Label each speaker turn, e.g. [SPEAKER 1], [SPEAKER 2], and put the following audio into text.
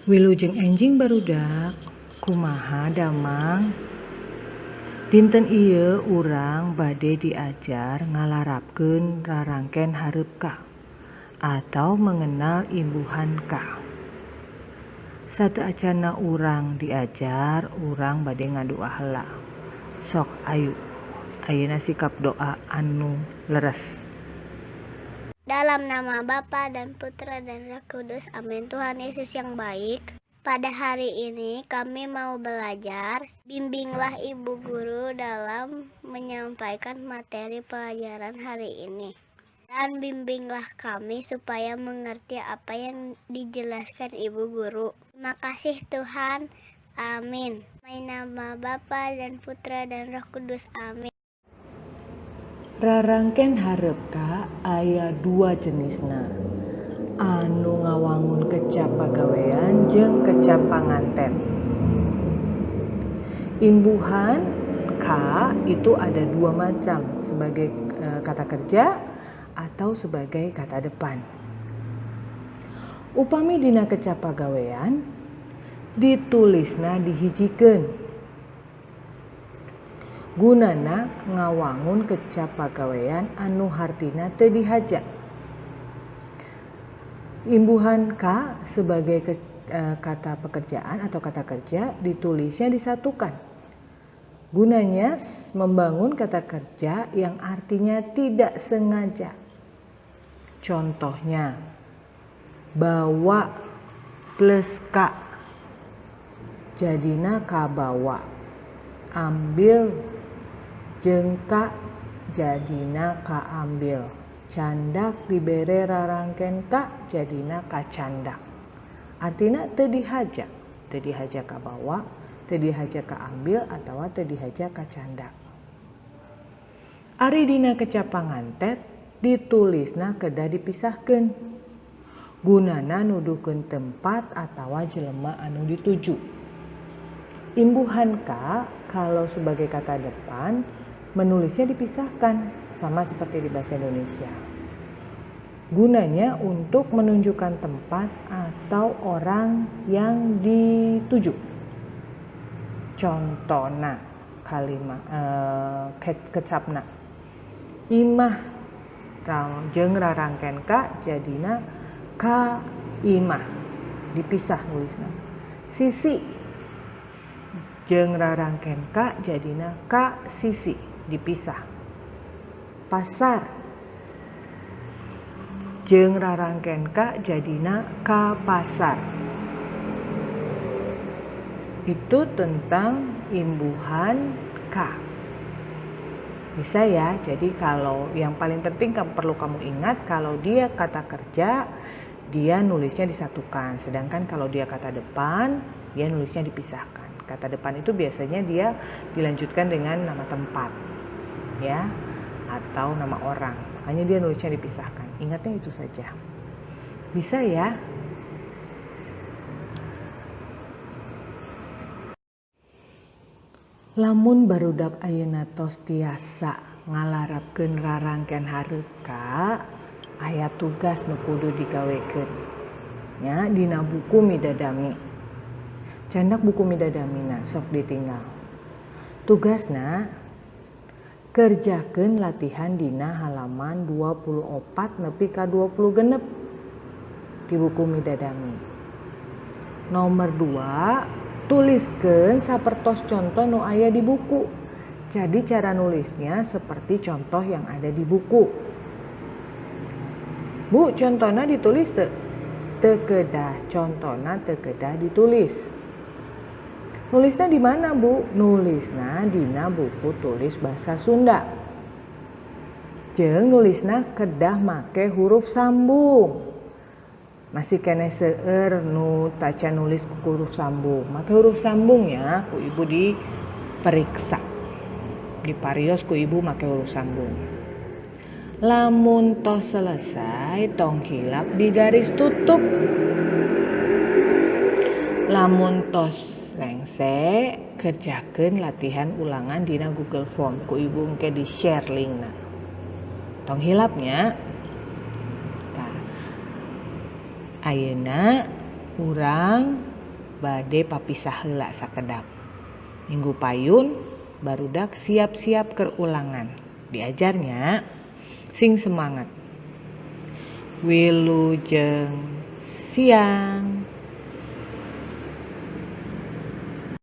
[SPEAKER 1] Wilujeng enjing barudak, kumaha damang? Dinten ieu urang bade diajar ngalarapkeun rarangken hareup ka atau mengenal imbuhan ka. Sateuacanna urang diajar, urang bade ngadoa heula. Sok ayeuna sikap doa anu leres.
[SPEAKER 2] Dalam nama Bapa dan Putra dan Roh Kudus, amin. Tuhan Yesus yang baik, pada hari ini kami mau belajar. Bimbinglah Ibu Guru dalam menyampaikan materi pelajaran hari ini. Dan bimbinglah kami supaya mengerti apa yang dijelaskan Ibu Guru. Terima kasih Tuhan. Amin. Dalam nama Bapa dan Putra dan Roh Kudus. Amin.
[SPEAKER 1] Rarangken hareup ka aya 2 jenisna, anu ngawangun kecap pagawean jeung kecap panganten. Imbuhan ka itu ada 2 macam, sebagai kata kerja atau sebagai kata depan. Upami dina kecap pagawean ditulisna dihijikeun, gunana ngawangun kecap pagawean anu hartina teu dihaja. Imbuhan ka sebagai kata pekerjaan atau kata kerja ditulisnya disatukan. Gunanya membangun kata kerja yang artinya tidak sengaja. Contohnya, bawa plus ka jadina kabawa, ambil jeung ka jadina kaambil, candak dibere rarangken ka jadina kacandak. Artina teu dihaja kabawa, teu dihaja kaambil atawa teu dihaja kacandak. Ari dina kecap pangantet ditulisna kedah dipisahkeun, gunana nuduhkeun tempat atawa jelema anu dituju. Imbuhan ka kalau sebagai kata depan menulisnya dipisahkan, sama seperti di bahasa Indonesia. Gunanya untuk menunjukkan tempat atau orang yang dituju. Contona kalimat kecapna imah jeung rarangken ka jadina ka imah, dipisah nulisna. Sisi jeung rarangken ka jadina ka sisi, dipisah. Pasar jeung rarangken ka jadina ka pasar. Itu tentang imbuhan ka. Bisa ya, jadi kalau yang paling penting perlu kamu ingat, kalau dia kata kerja dia nulisnya disatukan, sedangkan kalau dia kata depan dia nulisnya dipisahkan. Kata depan itu biasanya dia dilanjutkan dengan nama tempat, ya, atau nama orang. Makanya dia nulisnya dipisahkan. Ingatnya itu saja. Bisa ya? Lamun barudak ayeuna tos tiasa ngalarapkeun rarangken hareup ka, aya tugas nu kudu digawekeun. Nya dina buku Midadami. Candak buku Midadamina sok ditinggal. Tugasna kerjakeun latihan dina halaman 24 nepi ka 20 genep di buku Midadami. Nomor 2, tuliskeun sapertos contoh nu aya di buku. Jadi cara nulisnya seperti contoh yang ada di buku. Bu, contohna ditulis teu kedah, contohna teu kedah ditulis. Nulisna di mana, Bu? Nulisna dina buku tulis bahasa Sunda. Jeung nulisna kedah make huruf sambung. Masih kene seueur nu taca nulis ku huruf sambung. Make huruf sambungnya ku ibu diperiksa. Diparios ku ibu make huruf sambung. Lamun tos selesai tong hilap di garis tutup. Lamun tos lengse kerjakeun latihan ulangan dina Google Form ku ibu engke di share linkna. Tong hilapnya. Nah, ayeuna urang bade papisah heula sakedap. Minggu payun barudak siap-siap keur ulangan. Diajarnya sing semangat. Wilujeng siang.